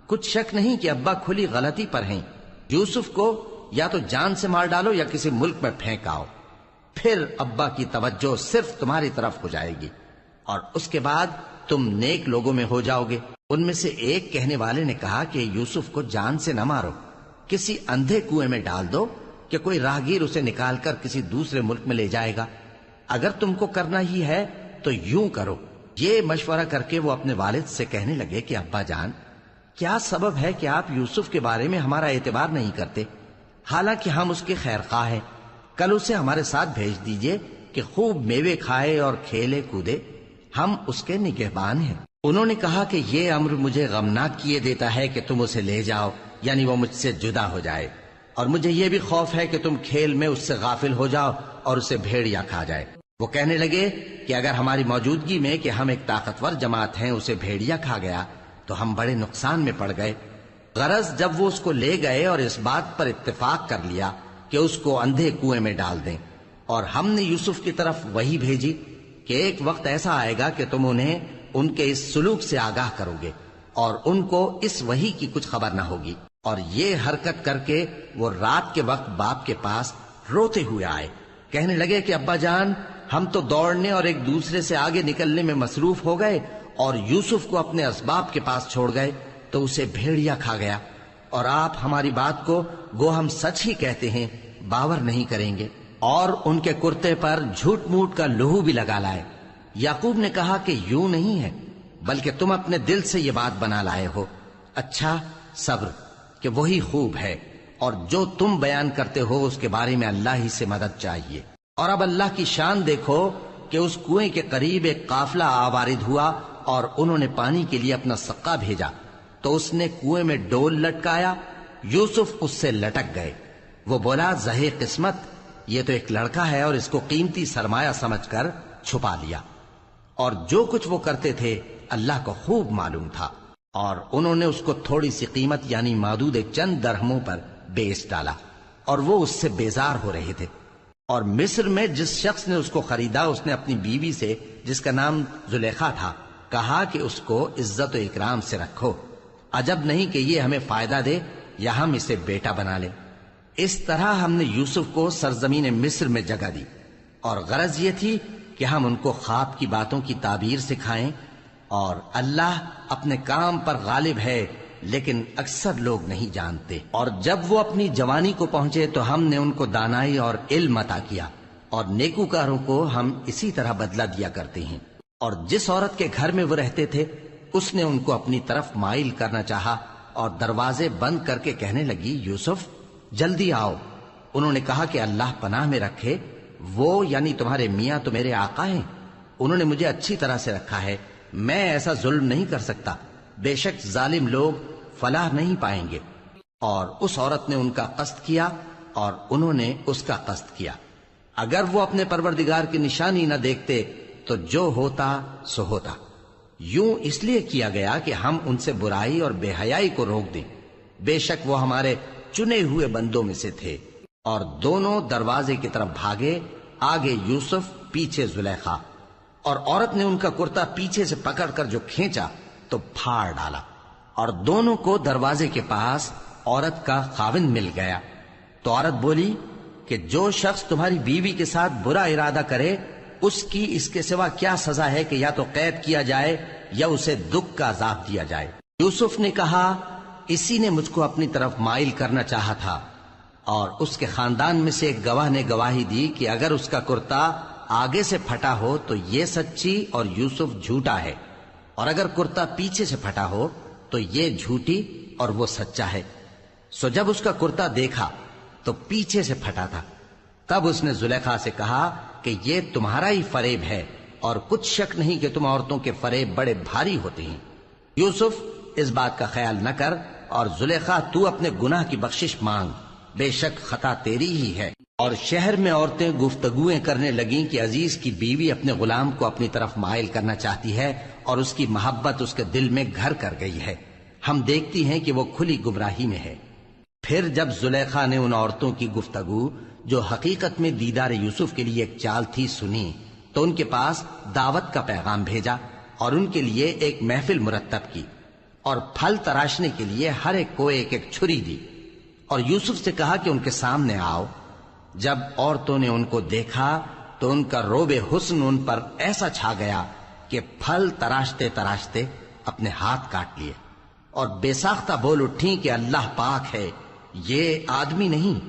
کچھ شک نہیں کہ ابا کھلی غلطی پر ہیں۔ یوسف کو یا تو جان سے مار ڈالو یا کسی ملک میں پھینک آؤ، پھر ابا کی توجہ صرف تمہاری طرف ہو جائے گی، اور اس کے بعد تم نیک لوگوں میں ہو جاؤ گے۔ ان میں سے ایک کہنے والے نے کہا کہ یوسف کو جان سے نہ مارو، کسی اندھے کنویں میں ڈال دو کہ کوئی راہگیر اسے نکال کر کسی دوسرے ملک میں لے جائے گا۔ اگر تم کو کرنا ہی ہے تو یوں کرو۔ یہ مشورہ کر کے وہ اپنے والد سے کہنے لگے کہ ابا جان، کیا سبب ہے کہ آپ یوسف کے بارے میں ہمارا اعتبار نہیں کرتے؟ حالانکہ ہم اس کے خیر خواہ ہیں، کل اسے ہمارے ساتھ بھیج دیجئے کہ خوب میوے کھائے اور کھیلے کودے، ہم اس کے نگہبان ہیں۔ انہوں نے کہا کہ یہ امر مجھے غمناک کیے دیتا ہے کہ تم اسے لے جاؤ، یعنی وہ مجھ سے جدا ہو جائے، اور مجھے یہ بھی خوف ہے کہ تم کھیل میں اس سے غافل ہو جاؤ اور اسے بھیڑیا کھا جائے۔ وہ کہنے لگے کہ اگر ہماری موجودگی میں کہ ہم ایک طاقتور جماعت ہیں اسے بھیڑیا کھا گیا تو ہم بڑے نقصان میں پڑ گئے۔ غرض جب وہ اس کو لے گئے اور اس بات پر اتفاق کر لیا کہ اس کو اندھے کنویں میں ڈال دیں، اور ہم نے یوسف کی طرف وحی بھیجی کہ ایک وقت ایسا آئے گا کہ تم انہیں ان کے اس سلوک سے آگاہ کرو گے، اور ان کو اس وحی کی کچھ خبر نہ ہوگی۔ اور یہ حرکت کر کے وہ رات کے وقت باپ کے پاس روتے ہوئے آئے، کہنے لگے کہ ابا جان، ہم تو دوڑنے اور ایک دوسرے سے آگے نکلنے میں مصروف ہو گئے اور یوسف کو اپنے اسباب کے پاس چھوڑ گئے تو اسے بھیڑیا کھا گیا، اور آپ ہماری بات کو گو ہم سچ ہی کہتے ہیں باور نہیں کریں گے۔ اور ان کے کرتے پر جھوٹ موٹ کا لہو بھی لگا لائے۔ یعقوب نے کہا کہ یوں نہیں ہے، بلکہ تم اپنے دل سے یہ بات بنا لائے ہو۔ اچھا، صبر کہ وہی خوب ہے، اور جو تم بیان کرتے ہو اس کے بارے میں اللہ ہی سے مدد چاہیے۔ اور اب اللہ کی شان دیکھو کہ اس کنویں کے قریب ایک قافلہ آوارد ہوا اور انہوں نے پانی کے لیے اپنا سقا بھیجا، تو اس نے کنویں میں ڈول لٹکایا، یوسف اس سے لٹک گئے۔ وہ بولا، زہے قسمت، یہ تو ایک لڑکا ہے، اور اس کو قیمتی سرمایہ سمجھ کر چھپا لیا۔ اور جو کچھ وہ کرتے تھے اللہ کو خوب معلوم تھا، اور انہوں نے اس کو تھوڑی سی قیمت یعنی مادود چند درہموں پر بیچ ڈالا، اور وہ اس سے بیزار ہو رہے تھے۔ اور مصر میں جس شخص نے اس کو خریدا اس نے اپنی بیوی سے جس کا نام زلیخا تھا کہا کہ اس کو عزت و اکرام سے رکھو، عجب نہیں کہ یہ ہمیں فائدہ دے یا ہم اسے بیٹا بنا لیں۔ اس طرح ہم نے یوسف کو سرزمین مصر میں جگہ دی، اور غرض یہ تھی کہ ہم ان کو خواب کی باتوں کی تعبیر سکھائیں، اور اللہ اپنے کام پر غالب ہے لیکن اکثر لوگ نہیں جانتے۔ اور جب وہ اپنی جوانی کو پہنچے تو ہم نے ان کو دانائی اور علم عطا کیا، اور نیکوکاروں کو ہم اسی طرح بدلہ دیا کرتے ہیں۔ اور جس عورت کے گھر میں وہ رہتے تھے اس نے ان کو اپنی طرف مائل کرنا چاہا، اور دروازے بند کر کے کہنے لگی، یوسف جلدی آؤ۔ انہوں نے کہا کہ اللہ پناہ میں رکھے، وہ یعنی تمہارے میاں تو میرے آقا ہیں، انہوں نے مجھے اچھی طرح سے رکھا ہے، میں ایسا ظلم نہیں کر سکتا، بے شک ظالم لوگ فلاح نہیں پائیں گے۔ اور اس عورت نے ان کا قصد کیا اور انہوں نے اس کا قصد کیا۔ اگر وہ اپنے پروردگار کی نشانی نہ دیکھتے تو جو ہوتا سو ہوتا۔ یوں اس لیے کیا گیا کہ ہم ان سے برائی اور بے حیائی کو روک دیں. بے شک وہ ہمارے چنے ہوئے بندوں میں سے تھے. اور دونوں دروازے کی طرف بھاگے، آگے یوسف، پیچھے زلیخا. اور عورت نے ان کا کرتا پیچھے سے پکڑ کر جو کھینچا تو پھاڑ ڈالا، اور دونوں کو دروازے کے پاس عورت کا خاوند مل گیا. تو عورت بولی کہ جو شخص تمہاری بیوی کے ساتھ برا ارادہ کرے اس کی اس کے سوا کیا سزا ہے کہ یا تو قید کیا جائے یا اسے دکھ کا عذاب دیا جائے. یوسف نے کہا اسی نے مجھ کو اپنی طرف مائل کرنا چاہا تھا. اور اس کے خاندان میں سے ایک گواہ نے گواہی دی کہ اگر اس کا کرتا آگے سے پھٹا ہو تو یہ سچی اور یوسف جھوٹا ہے، اور اگر کرتا پیچھے سے پھٹا ہو تو یہ جھوٹی اور وہ سچا ہے. سو جب اس کا کرتا دیکھا تو پیچھے سے پھٹا تھا. تب اس نے زلیخا سے کہا کہ یہ تمہارا ہی فریب ہے، اور کچھ شک نہیں کہ تم عورتوں کے فریب بڑے بھاری ہوتے ہیں. یوسف اس بات کا خیال نہ کر، اور زلیخا تو اپنے گناہ کی بخشش مانگ، بے شک خطا تیری ہی ہے. اور شہر میں عورتیں گفتگویں کرنے لگیں کہ عزیز کی بیوی اپنے غلام کو اپنی طرف مائل کرنا چاہتی ہے اور اس کی محبت اس کے دل میں گھر کر گئی ہے. ہم دیکھتی ہیں کہ وہ کھلی گمراہی میں ہے. پھر جب زلیخا نے ان عورتوں کی گفتگو جو حقیقت میں دیدار یوسف کے لیے ایک چال تھی سنی، تو ان کے پاس دعوت کا پیغام بھیجا اور ان کے لیے ایک محفل مرتب کی، اور پھل تراشنے کے لیے ہر ایک کو ایک ایک چھری دی. اور یوسف سے کہا کہ ان کے سامنے آؤ. جب عورتوں نے ان کو دیکھا تو ان کا روب حسن ان پر ایسا چھا گیا کہ پھل تراشتے تراشتے اپنے ہاتھ کاٹ لیے، اور بے ساختہ بول اٹھیں کہ اللہ پاک ہے، یہ آدمی نہیں،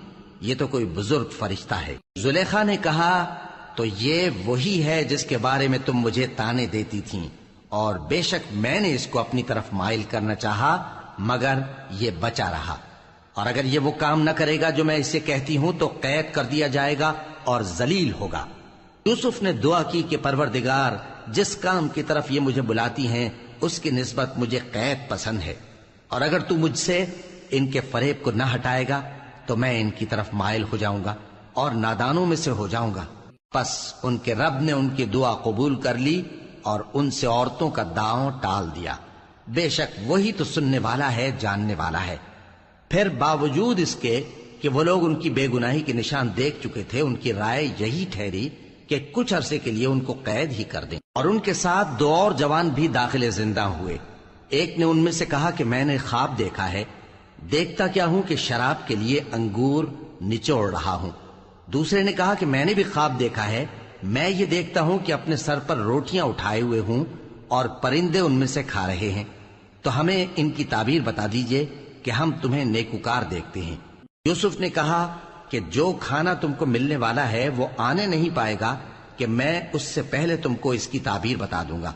یہ تو کوئی بزرگ فرشتہ ہے. زلیخا نے کہا تو یہ وہی ہے جس کے بارے میں تم مجھے تانے دیتی تھیں، اور بے شک میں نے اس کو اپنی طرف مائل کرنا چاہا مگر یہ بچا رہا. اور اگر یہ وہ کام نہ کرے گا جو میں اسے کہتی ہوں تو قید کر دیا جائے گا اور ذلیل ہوگا. یوسف نے دعا کی کہ پروردگار، جس کام کی طرف یہ مجھے بلاتی ہیں اس کی نسبت مجھے قید پسند ہے، اور اگر تو مجھ سے ان کے فریب کو نہ ہٹائے گا تو میں ان کی طرف مائل ہو جاؤں گا اور نادانوں میں سے ہو جاؤں گا. پس ان کے رب نے ان کی دعا قبول کر لی اور ان سے عورتوں کا داؤں ٹال دیا. بے شک وہی تو سننے والا ہے، جاننے والا ہے. پھر باوجود اس کے کہ وہ لوگ ان کی بے گناہی کے نشان دیکھ چکے تھے، ان کی رائے یہی ٹھہری کہ کچھ عرصے کے لیے ان کو قید ہی کر دیں. اور ان کے ساتھ دو اور جوان بھی داخل زندہ ہوئے. ایک نے ان میں سے کہا کہ میں نے خواب دیکھا ہے، دیکھتا کیا ہوں کہ شراب کے لیے انگور نچوڑ رہا ہوں. دوسرے نے کہا کہ میں نے بھی خواب دیکھا ہے، میں یہ دیکھتا ہوں کہ اپنے سر پر روٹیاں اٹھائے ہوئے ہوں اور پرندے ان میں سے کھا رہے ہیں. تو ہمیں ان کی تعبیر بتا دیجئے کہ ہم تمہیں نیکوکار دیکھتے ہیں. یوسف نے کہا کہ جو کھانا تم کو ملنے والا ہے وہ آنے نہیں پائے گا کہ میں اس سے پہلے تم کو اس کی تعبیر بتا دوں گا.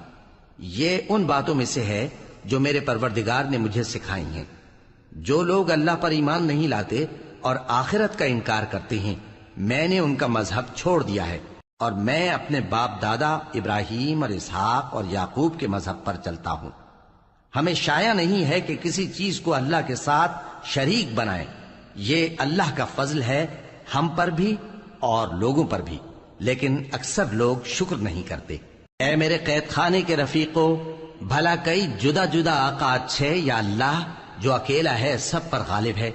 یہ ان باتوں میں سے ہے جو میرے پروردگار نے مجھے سکھائی ہیں. جو لوگ اللہ پر ایمان نہیں لاتے اور آخرت کا انکار کرتے ہیں، میں نے ان کا مذہب چھوڑ دیا ہے، اور میں اپنے باپ دادا ابراہیم اور اسحاق اور یعقوب کے مذہب پر چلتا ہوں. ہمیں شایع نہیں ہے کہ کسی چیز کو اللہ کے ساتھ شریک بنائیں. یہ اللہ کا فضل ہے ہم پر بھی اور لوگوں پر بھی، لیکن اکثر لوگ شکر نہیں کرتے. اے میرے قید خانے کے رفیقو، بھلا کئی جدا جدا آقا اچھے یا اللہ جو اکیلا ہے سب پر غالب ہے؟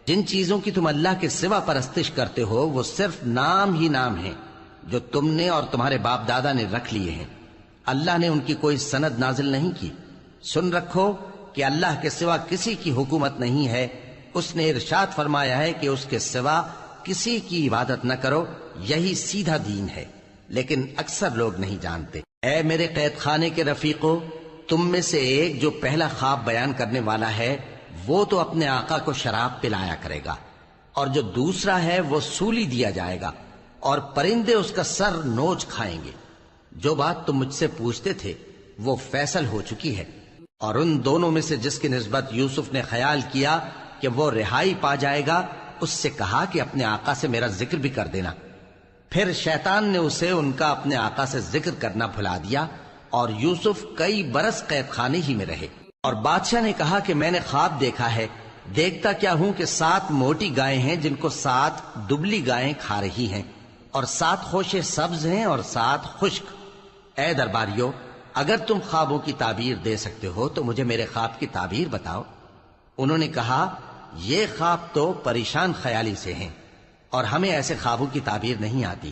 جن چیزوں کی تم اللہ کے سوا پرستش کرتے ہو وہ صرف نام ہی نام ہیں جو تم نے اور تمہارے باپ دادا نے رکھ لیے ہیں. اللہ نے ان کی کوئی سند نازل نہیں کی. سن رکھو کہ اللہ کے سوا کسی کی حکومت نہیں ہے. اس نے ارشاد فرمایا ہے کہ اس کے سوا کسی کی عبادت نہ کرو، یہی سیدھا دین ہے، لیکن اکثر لوگ نہیں جانتے. اے میرے قید خانے کے رفیقو، تم میں سے ایک جو پہلا خواب بیان کرنے والا ہے وہ تو اپنے آقا کو شراب پلایا کرے گا، اور جو دوسرا ہے وہ سولی دیا جائے گا اور پرندے اس کا سر نوچ کھائیں گے. جو بات تم مجھ سے پوچھتے تھے وہ فیصل ہو چکی ہے. اور ان دونوں میں سے جس کی نسبت یوسف نے خیال کیا کہ وہ رہائی پا جائے گا، اس سے کہا کہ اپنے آقا سے میرا ذکر بھی کر دینا. پھر شیطان نے اسے ان کا اپنے آقا سے ذکر کرنا بھلا دیا، اور یوسف کئی برس قید خانے ہی میں رہے. اور بادشاہ نے کہا کہ میں نے خواب دیکھا ہے، دیکھتا کیا ہوں کہ 7 موٹی گائیں ہیں جن کو 7 دبلی گائیں کھا رہی ہیں، اور 7 خوشے سبز ہیں اور 7 خشک. اے درباریو، اگر تم خوابوں کی تعبیر دے سکتے ہو تو مجھے میرے خواب کی تعبیر بتاؤ۔ انہوں نے کہا یہ خواب تو پریشان خیالی سے ہیں اور ہمیں ایسے خوابوں کی تعبیر نہیں آتی۔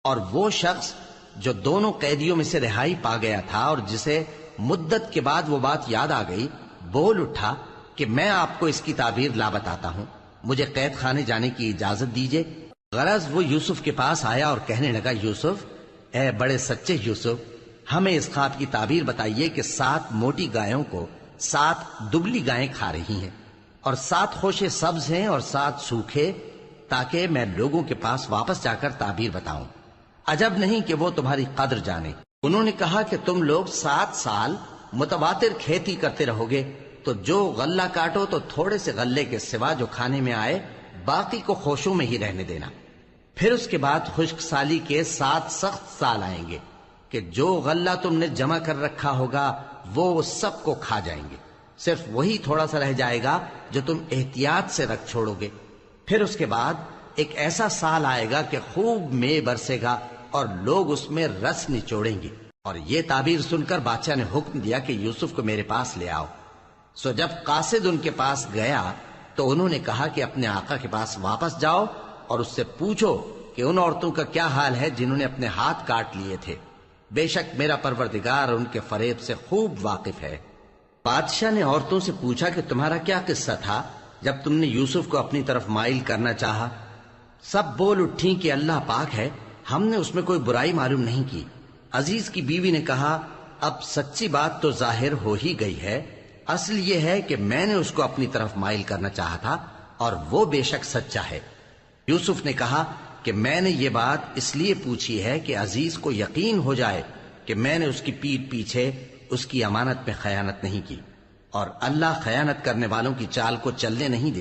اور وہ شخص جو دونوں قیدیوں میں سے رہائی پا گیا تھا اور جسے مدت کے بعد وہ بات یاد آ گئی، بول اٹھا کہ میں آپ کو اس کی تعبیر لا بتاتا ہوں، مجھے قید خانے جانے کی اجازت دیجیے۔ غرض وہ یوسف کے پاس آیا اور کہنے لگا، یوسف، اے بڑے سچے یوسف، ہمیں اس خواب کی تعبیر بتائیے کہ 7 موٹی گایوں کو 7 دبلی گائیں کھا رہی ہیں اور 7 خوشے سبز ہیں اور 7 سوکھے، تاکہ میں لوگوں کے پاس واپس جا کر تعبیر بتاؤں۔ عجب نہیں کہ وہ تمہاری قدر جانے۔ انہوں نے کہا کہ تم لوگ 7 سال متواتر کھیتی کرتے رہو گے، تو جو غلہ کاٹو تو تھوڑے سے غلے کے سوا جو کھانے میں آئے باقی کو خوشوں میں ہی رہنے دینا۔ پھر اس کے بعد خشک سالی کے 7 سخت سال آئیں گے کہ جو غلہ تم نے جمع کر رکھا ہوگا وہ سب کو کھا جائیں گے، صرف وہی تھوڑا سا رہ جائے گا جو تم احتیاط سے رکھ چھوڑو گے۔ پھر اس کے بعد ایک ایسا سال آئے گا کہ خوب مے برسے گا اور لوگ اس میں رس نچوڑیں گے۔ اور یہ تعبیر سن کر بادشاہ نے حکم دیا کہ یوسف کو میرے پاس لے آؤ۔ سو جب قاصد ان کے پاس گیا تو انہوں نے کہا کہ اپنے آقا کے پاس واپس جاؤ اور اس سے پوچھو کہ ان عورتوں کا کیا حال ہے جنہوں نے اپنے ہاتھ کاٹ لیے تھے، بے شک میرا پروردگار ان کے فریب سے خوب واقف ہے۔ بادشاہ نے عورتوں سے پوچھا کہ تمہارا کیا قصہ تھا جب تم نے یوسف کو اپنی طرف مائل کرنا چاہا؟ سب بول اٹھیں کہ اللہ پاک ہے، ہم نے اس میں کوئی برائی معلوم نہیں کی۔ عزیز کی بیوی نے کہا، اب سچی بات تو ظاہر ہو ہی گئی ہے، اصل یہ ہے کہ میں نے اس کو اپنی طرف مائل کرنا چاہا تھا اور وہ بے شک سچا ہے۔ یوسف نے کہا کہ میں نے یہ بات اس لیے پوچھی ہے کہ عزیز کو یقین ہو جائے کہ میں نے اس کی پیٹھ پیچھے اس کی امانت میں خیانت نہیں کی، اور اللہ خیانت کرنے والوں کی چال کو چلنے نہیں دے۔